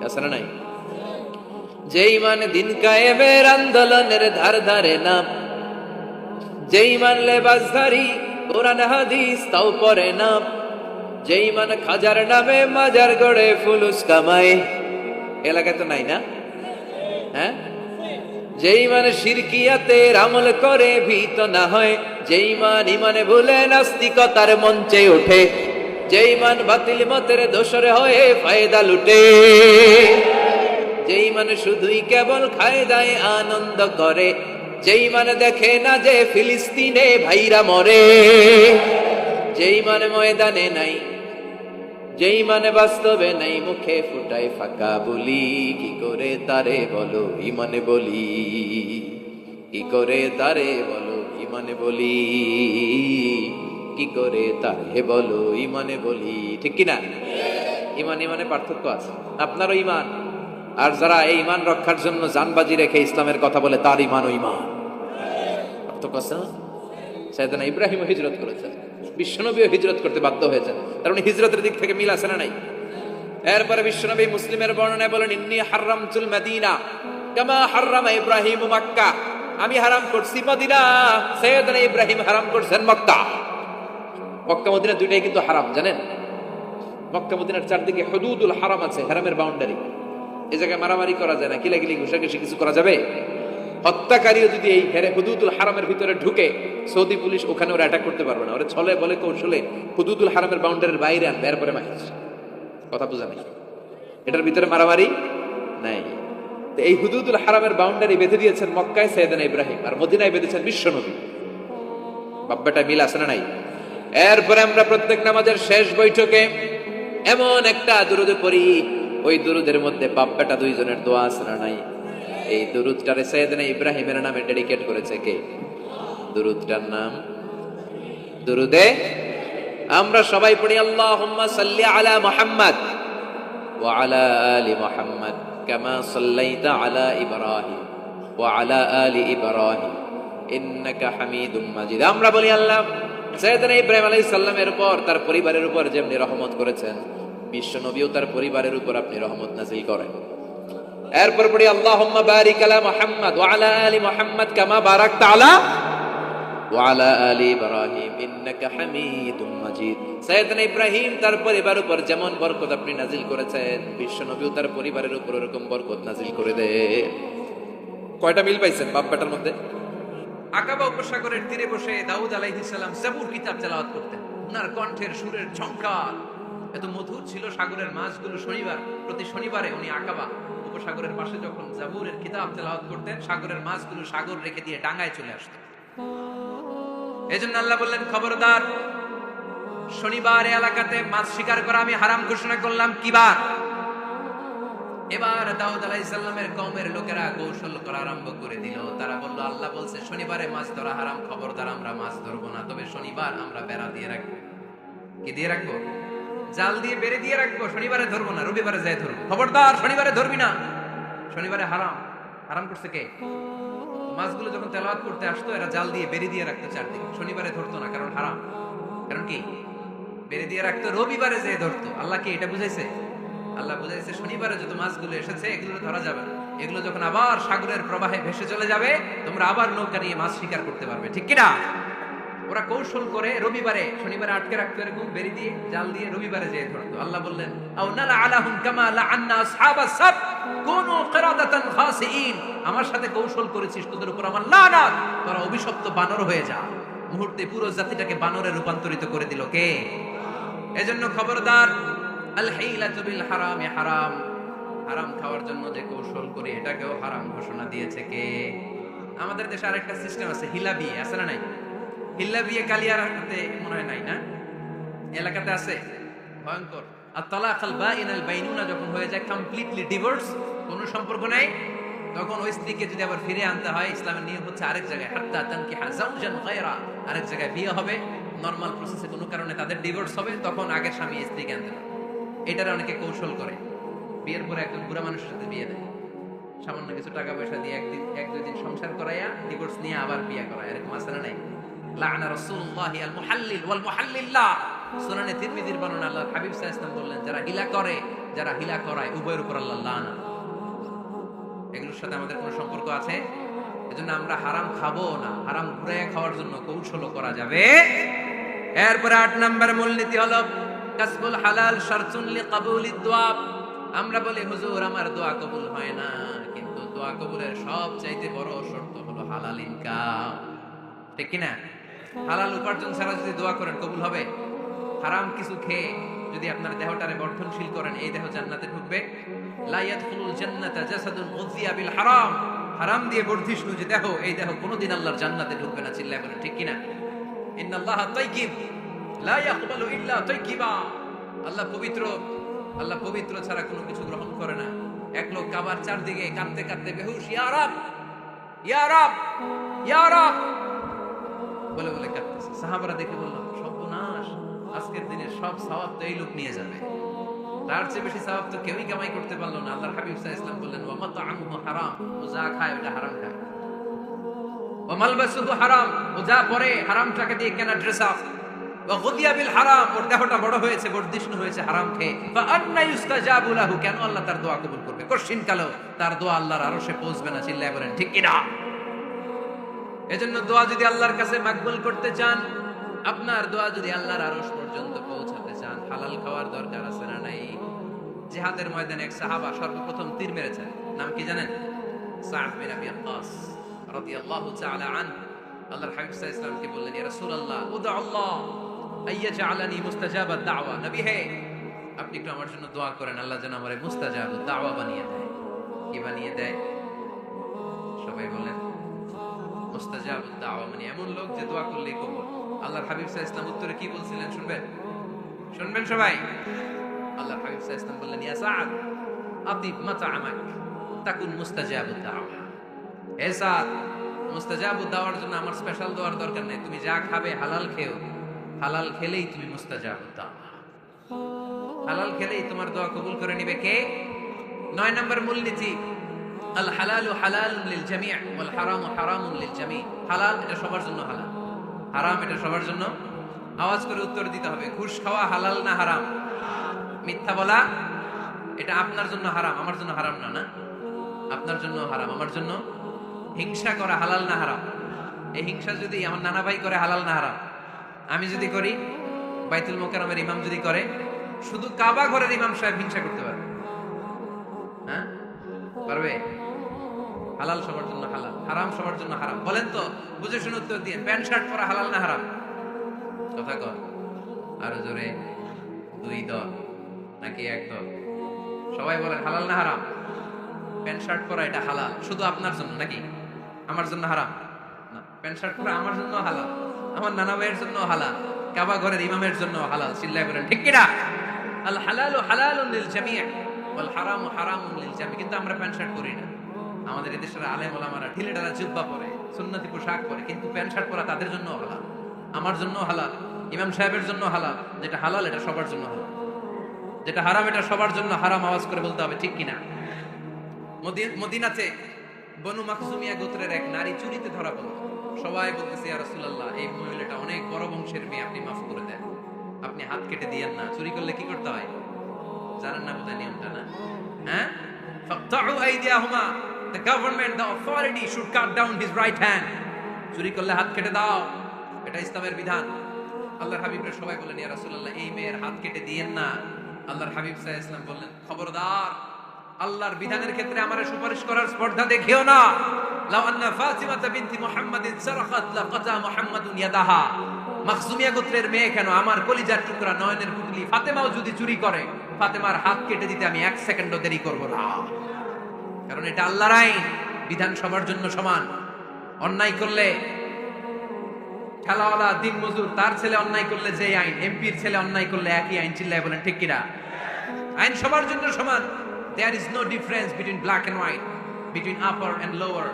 S1: আছে না নাই? যে ঈমান দিন কায়েমের আন্দোলনের ধার ধারে না, যে ঈমান লেবাসধারী কোরআন হাদিস তাও পড়ে না, যে ঈমান খাজার নামে মাজার গড়ে ফুলুস কামায়, এলাকায় তো নাই না? হ্যাঁ, যে ঈমান শিরকিয়াতের আমল করে ভীত না হয়, যে ঈমান ঈমানে ভুলে নাস্তিকতার মঞ্চে ওঠে, যে ঈমান বাতিল মতের দোসর হয়ে ফায়দা লুটে, যে ঈমান শুধুই কেবল খায় দায় আনন্দ করে, যে ঈমান দেখে না যে ফিলিস্তিনে ভাইরা মরে, যে ঈমান ময়দানে নাই, যে ঈমান বাস্তবে নাই, মুখে ফুটায় ফাঁকা বলি, কি করে তারে বলো ঈমান বলি, কি করে তারে বলো ঈমান বলি, কি করে তারে বলো ঈমান বলি। ঠিক কিনা? ঈমান ঈমানে পার্থক্য আছে। আপনারও ঈমান, আর যারা এই ঈমান রক্ষার জন্য জানবাজি রেখে ইসলামের কথা বলে তার ঈমান ও ঈমান পার্থক্য আছে না? সাইয়েদনা ইব্রাহিম হিজরত করেছেন, বিশ্বনবীও হিজরত করতে বাধ্য হয়েছেন, কারণ হিজরতের দিক থেকে মিল আছে না নাই? এরপরে বিশ্বনবী মুসলিমের বর্ণনায় বলেন, ইন্নী হারামতুল মদিনা কামা হারামা ইব্রাহিম মক্কা, আমি হারাম করছি মদিনা, সাইয়েদনা ইব্রাহিম হারাম করছেন মক্কা। মক্কা মদিনা দুইটাই কিন্তু হারাম, জানেন? মক্কা মদিনার চারদিকে হুদুদুল হারাম আছে, হারামের বাউন্ডারি। এই জায়গায় মারামারি করা যায় না, কিলাকিলি ঘুষাঘুষি কিছু করা যাবে? হত্যাকারীও যদি এই হুদুদুল হারামের ভিতরে ঢুকে, সৌদি পুলিশ ওখানে ওরা অ্যাটাক করতে পারবে না, ওরা ছলে বলে কৌশলে হুদুদুল হারামের বাউন্ডারির বাইরে আনবে, এরপরে মাইস। কথা বোঝা নাই? এটার ভিতরে মারামারি নাই। তো এই হুদুদুল হারামের বাউন্ডারি বেঁধে দিয়েছেন মক্কায় সাইয়েদনা ইব্রাহিম, আর মদিনায় বেঁধেছেন বিশ্বনবী। বাব্বাটা মিল আছে না নাই? এরপরে আমরা প্রত্যেক নামাজের শেষ বৈঠকে এমন একটা দুরুদ পড়ি, ওই দুরুদের মধ্যে বাপ বেটা দুইজনের দোয়া আছে না নাই? এই দুরুদটারে সাইয়েদনা ইব্রাহিমের নামে ডেডিকেট করেছে কে? দুরুদটার নাম দুরুদে আমরা সবাই পড়ি, আল্লাহুম্মা সাল্লি আলা মুহাম্মাদ ওয়া আলা আলি মুহাম্মাদ কামা সাল্লাইতা আলা ইব্রাহিম ওয়া আলা আলি ইব্রাহিম ইন্নাকা হামিদুম মাজিদ। আমরা বলি, আল্লাহ সাইয়েদনা ইব্রাহিম আলাইহিস সালামের উপর, তার পরিবারের উপর যেমনি রহমত করেছেন, বিশ্ব নবীও তার পরিবারের উপর আপনি রহমত নাযিল করেন। এরপর পড়ি, আল্লাহুম্মা বারিক আলা মুহাম্মাদ ওয়া আলা আলি মুহাম্মাদ কামা বারাকতা আলা ওয়া আলা আলি ইব্রাহিম ইন্নাকা হামিদুম মাজিদ। সাইয়েদনা ইব্রাহিম তার পরিবারের উপর যেমন বরকত আপনি নাযিল করেছেন, বিশ্ব নবীও তার পরিবারের উপর এরকম বরকত নাযিল করে দেন। কয়টা মিল পাইছেন বাপ বেটার মধ্যে? আকাবা উপসাগরের তীরে বসে দাউদ আলাইহিস সালাম জাবুর কিতাব তেলাওয়াত করতেন। ওনার কণ্ঠের সুরের ঝংকার এত মধুর ছিল, সাগরের মাছগুলো প্রতি শনিবারে উনি আকাবা উপসাগরের পাশে যখন জাবুরের কিতাব তেলাওয়াত করতেন, সাগরের মাছগুলো সাগর রেখে দিয়ে ডাঙায় চলে আসতো। এজন্য আল্লাহ বললেন, খবরদার, শনিবার এলাকাতে মাছ শিকার করা আমি হারাম ঘোষণা করলাম। কিবার? এবার দাউদ আলাইহিস সালামের কওমের লোকেরা কৌশল করা আরম্ভ করে দিল। তারা বলল, আল্লাহ বলছে শনিবারে মাছ ধরা হারাম, খবরদার আমরা মাছ ধরবো না, তবে শনিবার আমরা বেড়া দিয়ে রাখবো। কি দিয়ে রাখবো? জাল দিয়ে বেড়ে দিয়ে রাখবো। শনিবারে ধরবো না, রবিবারে যাই ধরবো। খবরদার, শনিবারে ধরবি না, শনিবারে হারাম। হারাম করছে কে? মাছগুলো যখন তেলাওয়াত করতে আসতো, এরা জাল দিয়ে বেড়ে দিয়ে রাখতো চারদিকে, শনিবারে ধরতো না, কারণ হারাম। কারণ কি? বেড়ে দিয়ে রাখতো, রবিবারে যেয়ে ধরতো। আল্লাহ কি এটা বুঝাইছে? আল্লাহ বুঝাইছে শনিবারে যত মাছগুলো এসেছে এগুলো ধরা যাবে না, এগুলো যখন আবার সাগরের প্রবাহে ভেসে চলে যাবে, তোমরা আবার নৌকা নিয়ে মাছ শিকার করতে পারবে। ঠিক কিনা? ওরা কৌশল করে রবিবারে, শনিবারে আটকে রাখতো, এরকম বেরি দিয়ে জাল দিয়ে রবিবারে যেয়ে ধরতো। আল্লাহ বললেন, আও নালা আলাহুম কামা লাআন্না আসহাবাস সাব কুনু কিরাদাতান খাসিইন, আমার সাথে কৌশল করেছিস, তোদের উপর আমার লানাত, তোরা অভিশপ্ত বানর হয়ে যা। মুহূর্তে পুরো জাতিটাকে বানরে রূপান্তরিত করে দিল কে? এজন্য খবরদার, আল হিলাতু বিল হারামি হারাম, হারাম খাওয়ার জন্য যে কৌশল করে এটাকেও হারাম ঘোষণা দিয়েছে কে? আমাদের দেশে আরেকটা সিস্টেম আছে, হিলা বিয়ে আছে না নাই? হিল্লা বিয়ে কালিয়ারাতে মনে হয় নাই না? এলাকাতে আছে, ভয়ঙ্কর। আর তালাক আল বাইন আল বাইনুনা যখন হয়ে যায় কমপ্লিটলি ডিভোর্স, কোনো সম্পর্ক নাই, তখন ওই স্ত্রীকে যদি আবার ফিরে আনতে হয়, ইসলামের নিয়ম হচ্ছে আরেক জায়গায় হাত্তা তানকিহা যাওজান গায়রা, আরেক জায়গায় বিয়ে হবে, নর্মাল প্রসেসে কোনো কারণে তাদের ডিভোর্স হবে, তখন আগের স্বামী স্ত্রীকে আনতে পারে। এটার অনেকে কৌশল করে, বিয়ের পরে একজন বুড়া মানুষের সাথে বিয়ে দেয়, সামান্য কিছু টাকা পয়সা দিয়ে এক দুই দিন সংসার করাইয়া ডিভোর্স নিয়ে আবার বিয়ে করায়। এরকম আছে না নাই? লাআনা রাসূলুল্লাহি আল মুহাল্লিল ওয়াল মুহাল্লিল্লাহ। সুনানে তিরমিজির বর্ণনা, আল্লাহর হাবিব সাল্লাল্লাহু আলাইহি ওয়াসাল্লাম বললেন, যারা হিলা করে, যারা হিলা করায়, উভয়ের উপর আল্লাহ লানা। এগুলোর সাথে আমাদের কোনো সম্পর্ক আছে? এজন্য আমরা হারাম খাবো না, হারাম ঘুরে খাওয়ার জন্য কৌশলও করা যাবে। এরপরে 8 নম্বর মূলনীতি হলো কাসবুল হালাল শারতুন লিকাবুলিদ দুআ। আমরা বলি হুজুর আমার দোয়া কবুল হয় না, কিন্তু দোয়া কবুলের সবচাইতে বড় শর্ত হলো হালাল ইনকাম, ঠিক কি না? হালাল উপার্জন ছাড়া যদি দোয়া করেন কবুল হবে? হারাম কিছু খেয়ে যদি আপনার দেহটারে বর্ধনশীল করেন, এই দেহ জান্নাতে ঢুকবে? লা ইয়াদখুলুল জান্নাতা জাসাদুন গুযিয়া বিল হারাম। হারাম দিয়ে বর্ধিষ্ণু যে দেহ, এই দেহ কোনোদিন আল্লাহর জান্নাতে ঢুকবে না। চিল্লায় বলেন ঠিক কি না? ইন্নাল্লাহা তাইয়্যিব লা ইয়াকবালু ইল্লা তাইয়্যিবা। আল্লাহ পবিত্র, আল্লাহ পবিত্র ছাড়া কোনো কিছু গ্রহণ করে না। এক লোক কাবার চারদিকে কাঁদতে কাঁদতে বেহুশ, ইয়া রাব ইয়া রাব ইয়া রাব বলে বলে কাঁদতেছে। সাহাবারা দেখে বললাম, সর্বনাশ, আজকের দিনের সব সওয়াব তো এই লোক নিয়ে যাবে, তার চেয়ে বেশি সওয়াব তো কেউই কামাই করতে পারলো না। আল্লাহর হাবিব সাল্লাল্লাহু আলাইহি ওয়াসাল্লাম বললেন, ওয়া মাতআমুহু হারাম, ও যা খায় ওটা হারাম খায়। ওয়া মালবাসুহু হারাম, ও যা পরে হারাম টাকা দিয়ে কেনা ড্রেস আপ। ওয়া গুদিয়া বিল হারাম, ওর দেহটা বড় হয়েছে, বর্ধিষ্ণু হয়েছে হারাম খেয়ে। ফা আন্না ইউস্তাজাবু লাহু, কেন আল্লাহ তার দোয়া কবুল করবে? কঠিন কালো তার দোয়া আল্লাহর আরশে পৌঁছবে না। চিল্লায় বলেন ঠিক কি না? এজন্য দোয়া যদি আল্লাহর কাছে মাকবুল করতে চান, আপনার দোয়া যদি আল্লাহর আরশ পর্যন্ত পৌঁছাতে চান, হালাল খাওয়ার দরকার আছে না নাই? জিহাদের ময়দানে এক সাহাবা সর্বপ্রথম তীর মেরেছেন, নাম কি জানেন? সাদ বিন আবি ওয়াক্কাস রাদিয়াল্লাহু তাআলা আনহু। আল্লাহর হাবিব সাল্লাল্লাহু আলাইহি ওয়াসাল্লামকে বললেন, ইয়া রাসূলুল্লাহ উদা আল্লাহ আইয়াজআলানি মুস্তাজাবাদ দাওয়া। নবী হে, আপনি একটু আমার জন্য দোয়া করেন, আল্লাহ যেন আমারে মুস্তাজাবাদ দাওয়া বানিয়ে দেয়। কি বানিয়ে দেয়? সবাই বলেন মুস্তাজাবাদ দাওয়া মানে এমন লোক যে দোয়া করলেই কবুল। আল্লাহর হাবিব সাল্লাল্লাহু আলাইহি ওয়াসাল্লাম উত্তরে কি বলছিলেন শুনবেন? শুনবেন সবাই? আল্লাহর হাবিব সাল্লাল্লাহু আলাইহি ওয়াসাল্লাম বললেন, ইয়া সাদ আতিব মাতআমাক তাকুন মুস্তাজাবুদ দাওয়া। হে সাদ, মুস্তাজাবুদ দাওয়ার জন্য আমার স্পেশাল দোয়ার দরকার নেই, তুমি যা খাবে হালাল খেও, হালাল খেলেই তুমি মুস্তাজাবুদ দাওয়া। হালাল খেলেই তোমার দোয়া কবুল করে নেবে কে? 9 নম্বর মূলনীতি, আল হালালু হালালুন লিল জামি' ওয়াল হারামু হারামুন লিল জামি'। হালাল এটা সবার জন্য হালাল, হারাম এটা সবার জন্য। আওয়াজ করে উত্তর দিতে হবে। ঘুষ খাওয়া হালাল না হারাম? মিথ্যা বলা এটা আপনার জন্য হারাম, আমার জন্য হারাম না? না, আপনার জন্য হারাম, আমার জন্য। হিংসা করা হালাল না হারাম? এই হিংসা যদি আমার নানা ভাই করে হালাল না হারাম? আমি যদি করি, বাইতুল মুকাররমের ইমাম যদি করে, শুধু কাবা ঘরের ইমাম সাহেব হিংসা করতে পারবে? হ্যাঁ পারবে? হালাল সবার জন্য হালাল, হারাম সবার জন্য হারাম। বলেন তো, বুঝে শুনে উত্তর দিয়ে। প্যান্ট শার্ট পরা হালাল না হারাম? কথা কর আরো জোরে। 2 দল নাকি 1 দল? সবাই বলেন হালাল না হারাম? প্যান্ট শার্ট পরা এটা হালাল শুধু আপনার জন্য নাকি আমার জন্য হারাম? না, প্যান্ট শার্ট পরা আমার জন্য হালাল, আমার নানা ভাইয়ের জন্য হালাল, কাবা ঘরের ইমামের জন্য হালাল। চিল্লায় বলেন ঠিক কি না? আল হালালু হালালুন লিল জামি' ওয়াল হারামু হারামুন লিল জামি'। কিন্তু আমরা প্যান্ট শার্ট পরি না। আমাদের এদেশের আলেম ওলামারা ঢিলে ঢালা জুব্বা পরে, সুন্নতি পোশাক পরে, কিন্তু প্যান্ট শার্ট পরা তাদের জন্য হালাল, আমার জন্য হালাল, ইমাম সাহেবের জন্য হালাল। যেটা হালাল এটা সবার জন্য হালাল, যেটা হারাম এটা সবার জন্য হারাম। আওয়াজ করে বলতে হবে ঠিক কিনা? মদিনাতে বনু মাখজুমিয়া গোত্রের এক নারী চুরিতে ধরা পড়ল। সবাই বলতেছে, ইয়া রাসূলুল্লাহ, এই মহিলাটা অনেক বড় বংশের মেয়ে, আপনি মাফ করে দেন, আপনি হাত কেটে দিয়েন না। চুরি করলে কি করতে হয় জানেন না? বোধহয় নিয়মটা না? হ্যাঁ, ফাকতাউ আইদিয়াহুমা, the government, the authority should cut down his right hand. চুরি করলে হাত কেটে দাও, এটা ইসলামের বিধান। আল্লাহর হাবিবরা সবাই বলেন, ইয়া রাসূলুল্লাহ, এই মেয়ের হাত কেটে দিয়েন না। আল্লাহর হাবিব সাল্লাল্লাহু আলাইহি ওয়াসাল্লাম বললেন, খবরদার, আল্লাহর বিধানের ক্ষেত্রে আমারে সুপারিশ করার স্পর্ধা দেখিও না। লাউ আন্না ফাতিমাতা বিনতি মুহাম্মাদিন সারাকাত লাকাতা মুহাম্মাদুন ইয়াদাহা। মাখজুমিয়া গোত্রের মেয়ে কেন, আমার কলিজার টুকরা নয়নের পুতলি ফাতেমাও যদি চুরি করে, ফাতেমার হাত কেটে দিতে আমি 1 সেকেন্ডও দেরি করব না। কারণ এটা আল্লাহর আইন, বিধান সবার জন্য সমান। অন্যায় করলে ঠেলাওয়ালা দিন মজুর তার ছেলে অন্যায় করলে যে আইন, এমপির ছেলে অন্যায় করলে একই আইন। চিল্লায় বলেন ঠিক কিনা? আইন সবার জন্য সমান। There is no difference between black and white, between upper and lower,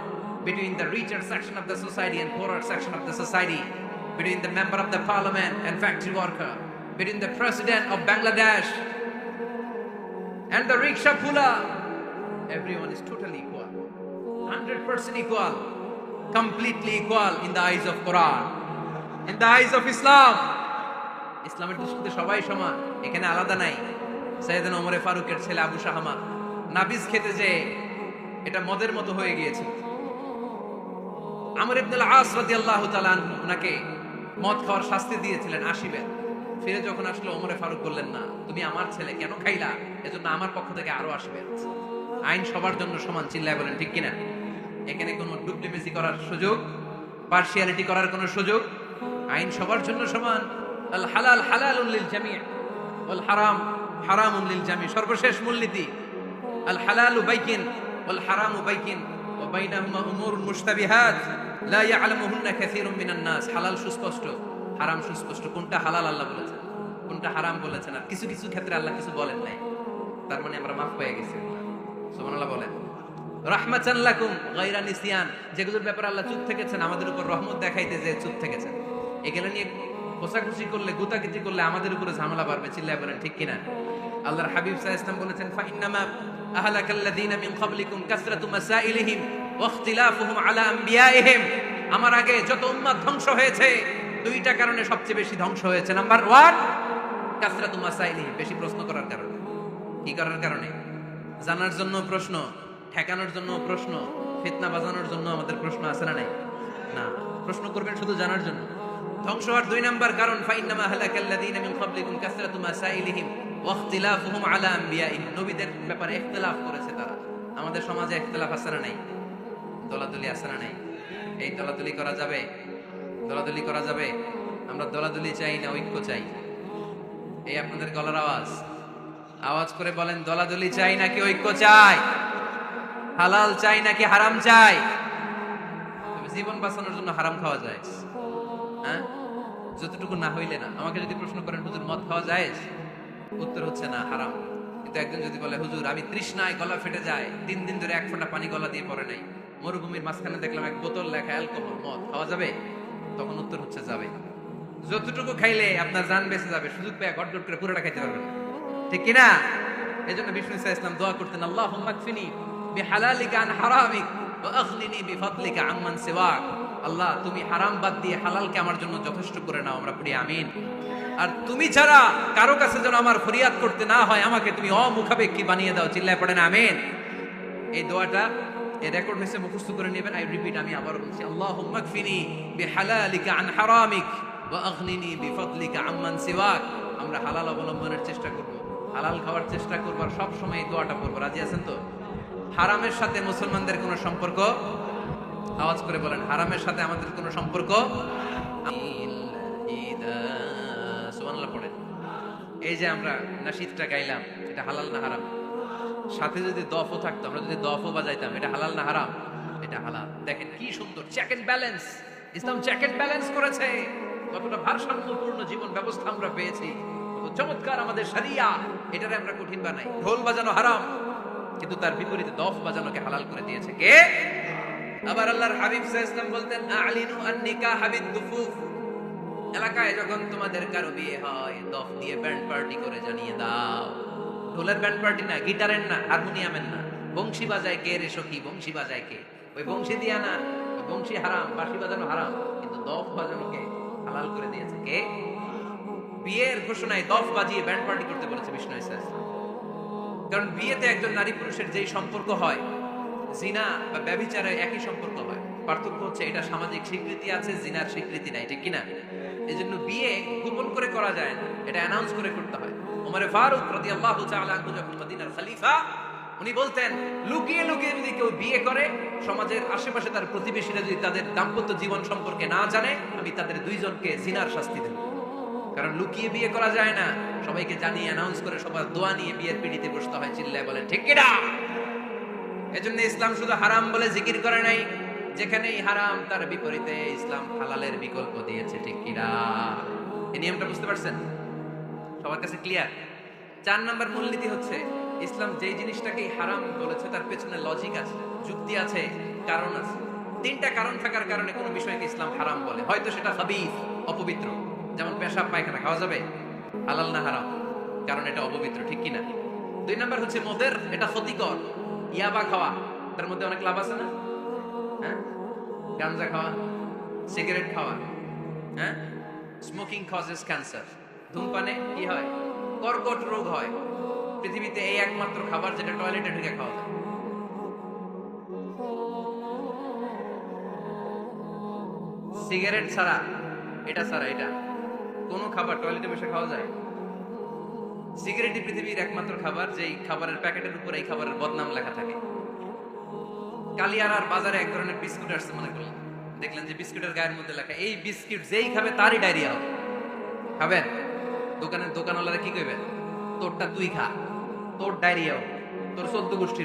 S1: between the richer section of the society and poorer section of the society. between the member of the parliament and factory worker, between the president of Bangladesh and the rickshaw puller. Everyone is totally equal, 100% equal, completely equal in the eyes of Quran, in the eyes of Islam. ইসলামের দৃষ্টিতে সবাই সমান, এখানে আলাদা নাই। সাইয়েদনা ওমর ফারুকের ছেলে আবু শাহামা নাবিজ খেতে যে এটা মদের মতো হয়ে গিয়েছে। আমর ইবনুল আস রাদিয়াল্লাহু তাআলা ওনাকে মদ খাওয়ার শাস্তি দিয়েছিলেন 80 বার। ফিরে যখন আসলো ওমরে ফারুক বললেন, না তুমি আমার ছেলে, কেন খাইলা? এজন্য আমার পক্ষ থেকে আরো 80 বার। আইন সবার জন্য সমান, চিল্লায় বলেন ঠিক কিনা? এখানে কোনো ডুপ্লিমেসি করার সুযোগ, পার্সিয়ালিটি করার কোনো সুযোগ, আইন সবার জন্য সমান। আল হালাল হালালুন লিল জামি' ওয়াল হারাম হারামুন লিল জামি'। সর্বশেষ মূলনীতি আল হালালু বাইকিন ওয়াল হারামু বাইকিন ওয়া বাইনাহুমা উমুরুন মুশতাবিহাত লা ইয়ালামুহুন্না কাসীরুম মিনান নাস। হালাল সুস্পষ্ট, হারাম সুস্পষ্ট। কোনটা হালাল আল্লাহ বলেছেন, কোনটা হারাম বলেছেন। আর কিছু কিছু ক্ষেত্রে আল্লাহ কিছু বলেন নাই, তার মানে আমরা মাফ পেয়ে গেছি। সুবহানাল্লাহ বলেন। রাহমাতান লাকুম গায়রা নিসিয়ান, যেগুলোর ব্যাপারে আল্লাহ চুপ থেকেছেন, আমাদের উপর রহমত দেখাইতে যে চুপ থেকেছেন। এগুলো নিয়ে কোসাকুসি করলে, গুতাগুতি করলে আমাদের উপরে ঝামেলা বাড়বে, চিল্লায় বলেন ঠিক কিনা? আল্লাহর হাবিব সাল্লাল্লাহু আলাইহি ওয়াসাল্লাম বলেছেন, ফা ইন্নামা আহলাকাল্লাযীনা মিন ক্বাবলিকুম কাসরাতু মাসাইলিহিম ওয়া ইখতিলাফুহুম আলা আমবিয়াইহিম। আমার আগে যত উম্মাত ধ্বংস হয়েছে, দুইটা কারণে সবচেয়ে বেশি ধ্বংস হয়েছে। নাম্বার 1 কাসরাতু মাসাইলিহিম, বেশি প্রশ্ন করার কারণে। কি করার কারণে? জানার জন্য প্রশ্ন, ঠেকানোর জন্য প্রশ্ন, ফিতনা বাজানোর জন্য আমাদের প্রশ্ন আছে না নাই? না, প্রশ্ন করবেন শুধু জানার জন্য। ধ্বংস হওয়ার 2 নাম্বার কারণ ফা ইন্নামা আহলাকাল্লাযীনা মিন ক্বাবলিকুম কাসরাতু মাসাইলিহিম ওয়া ইখতিলাফুহুম আলা আমবিয়াইহিম। নবীদের ব্যাপারে ইখতিলাফ করেছে তারা। আমাদের সমাজে ইখতিলাফ আছে না নাই? দলাদলি আছে না নাই? এই দলাদলি করা যাবে? দলাদলি করা যাবে? আমরা দলাদলি চাই না ঐক্য চাই? এই আপনাদের গলার আওয়াজ, আওয়াজ করে বলেন, দলাদলি চাই নাকি ঐক্য চাই? হালাল চাই নাকি হারাম চাই? জীবন বাঁচানোর জন্য হারাম খাওয়া যায়? হ্যাঁ, যতটুকু না হইলে না। আমাকে যদি প্রশ্ন করেন, হুজুর মদ খাওয়া যায়? উত্তর হচ্ছে না, হারাম। কিন্তু একজন যদি বলে, হুজুর আমি তৃষ্ণায় গলা ফেটে যায়, 3 দিন ধরে 1 ফোঁটা পানি গলা দিয়ে পড়ে নাই, মরুভূমির মাঝখানে দেখলাম 1 বোতল লেখা অ্যালকোহল, মদ খাওয়া যাবে? তখন উত্তর হচ্ছে যাবে। যতটুকু খাইলে আপনার জান বেঁচে যাবে, সুযোগ পেয়ে গটগট করে পুরোটা খাইতে পারবেন না, ঠিক কিনা? এই জন্য বিষ্ণু ইসা ইসলাম দোয়া করতেন, আল্লাহুম্মা কফিনি বিহালালিকা আন হারামিক ওয়া আগনিনি বিফাদলিকা আম্মান সিওয়াক। আল্লাহ তুমি হারাম বাদ দিয়ে হালালকে আমার জন্য যথেষ্ট করে নাও। আমরা পড়ি আমিন। আর তুমি ছাড়া কারো কাছে যেন আমার ফরিয়াদ করতে না হয়, আমাকে তুমি অমুখাপেক্ষী বানিয়ে দাও, চিল্লায় পড়েন আমিন। এই দোয়াটা এই রেকর্ড হয়েছে, মুখস্থ করে নেবেন। আই রিপিট, আমি আবার বলছি, আল্লাহুম্মা কফিনি বিহালালিকা আন হারামিক ওয়া আগনিনি বিফাদলিকা আম্মান সিওয়াক। আমরা হালাল অবলম্বনের চেষ্টা করব, হালাল খাওয়ার চেষ্টা করব, আর সব সময় এই দোয়াটা পড়ব। রাজি আছেন তো? হারামের সাথে মুসলমানদের কোনো সম্পর্ক? আওয়াজ করে বলেন, হারামের সাথে আমাদের কোনো সম্পর্ক? সুবহানাল্লাহ পড়েন। এই যে আমরা নাশিদটা গাইলাম, এটা হালাল না হারাম? সাথে যদি দফও থাকতো, আমরা যদি দফও বাজাইতাম, এটা হালাল না হারাম? এটা হালাল। দেখেন কি সুন্দর চেক এন্ড ব্যালেন্স, ইসলাম চেক এন্ড ব্যালেন্স করেছে। কতটা ভারসাম্যপূর্ণ জীবন ব্যবস্থা আমরা পেয়েছি, কত চমৎকার আমাদের শরিয়া। এটারে আমরা কঠিন বানাই। ঢোল বাজানো হারাম, কিন্তু তার বিপরীতে দফ বাজানোকে হালাল করে দিয়েছে কে? আবার আল্লাহর হাবিব সাল্লাল্লাহু আলাইহি ওয়াসাল্লাম বলতেন, আ'লিনু আন-নিকাহ বিদ-দুফুফ। এলাকায় যখন তোমাদের কারো বিয়ে হয়, দফ দিয়ে ব্যান্ড পার্টি করে জানিয়ে দাও। ঢোলের ব্যান্ড পার্টি না, গিটারের না, হারমোনিয়ামের না। বংশী বাজায় কে রে সখী? বংশী বাজায় কে? ওই বংশী দিয়া না, ওই বংশী হারাম, বাঁশি বাজানো হারাম, কিন্তু দফ বাজানোকে হালাল করে দিয়েছে কে? বিয়ের ঘোষণায় দফ বাজিয়ে ব্যান্ড পার্টি করতে বলেছে বিষ্ণু ইসা ইসলাম। কারণ বিয়েতে একজন নারী পুরুষের যেই সম্পর্ক হয়, জিনা বা ব্যভিচারে একই সম্পর্ক হয়। পার্থক্য হচ্ছে এটা সামাজিক স্বীকৃতি আছে, জিনার স্বীকৃতি নাই, ঠিক কিনা? এই জন্য বিয়ে গোপন করে করা যায় না, এটা অ্যানাউন্স করে করতে হয়। ওমরে ফারুক রাদিয়াল্লাহু তাআলা আনহু যখন মদিনার খলিফা, উনি বলতেন, লুকিয়ে লুকিয়ে যদি কেউ বিয়ে করে, সমাজের আশেপাশে তার প্রতিবেশীরা যদি তাদের দাম্পত্য জীবন সম্পর্কে না জানে, আমি তাদের 2 জনকে জিনার শাস্তি দেব। কারণ লুকিয়ে বিয়ে করা যায় না, সবাইকে জানিয়ে অ্যানাউন্স করে সবার দোয়া নিয়ে বিয়ের পিড়িতে বসতে হয়, চিল্লায় বলেন ঠিক কিনা? এজন্য ইসলাম শুধু হারাম বলে জিকির করে নাই, যেখানেই হারাম তার বিপরীতে ইসলাম হালালের বিকল্প দিয়েছে, ঠিক কিনা? এই নিয়মটা বুঝতে পারছেন? সবার কাছে ক্লিয়ার? 4 নাম্বার মূলনীতি হচ্ছে, ইসলাম যেই জিনিসটাকে হারাম বলেছে তার পেছনে লজিক আছে, যুক্তি আছে, কারণ আছে। তিনটা কারণ থাকার কারণে কোনো বিষয়কে ইসলাম হারাম বলে। হয়তো সেটা হাবিস, অপবিত্র, যেমন পেশাব পায়খানা খাওয়া যাবে, হালাল না হারাম? কারণ এটা অপবিত্র, ঠিক কিনা? দুই নাম্বার হচ্ছে মদের, এটা ক্ষতিকর। ইয়াবা খাওয়া, তার মধ্যে অনেক লাভ আছে না? হ্যাঁ, গাঞ্জা খাওয়া, সিগারেট খাওয়া, হ্যাঁ, স্মোকিং কজেস ক্যান্সার। ধূমপানে কি হয়? কর্কট রোগ হয়। পৃথিবীতে এই একমাত্র খাবার যেটা টয়লেটে ঢুকে খাওয়া যায়। সিগারেট ছাড়া, এটা ছাড়া, এটা কোন খাবার টয়লেটে বসে খাওয়া যায়? সিগারেটই পৃথিবীর একমাত্র খাবার যেই খাবারের প্যাকেটের উপরে এই খাবারের বদনাম লেখা থাকে। কালিয়ারার বাজারে এক ধরনের বিস্কুট আসছে মনে করলেন, দেখলেন যে বিস্কুটের গায়ের মধ্যে লেখা এই বিস্কুট যেই খাবে তারই ডায়রিয়া হবে। খাবেন? দোকানের দোকানওয়ালারা কি কইবেন? তোরটা তুই খা, তোর ডায়রিয়া, তোর 14 গোষ্ঠীর।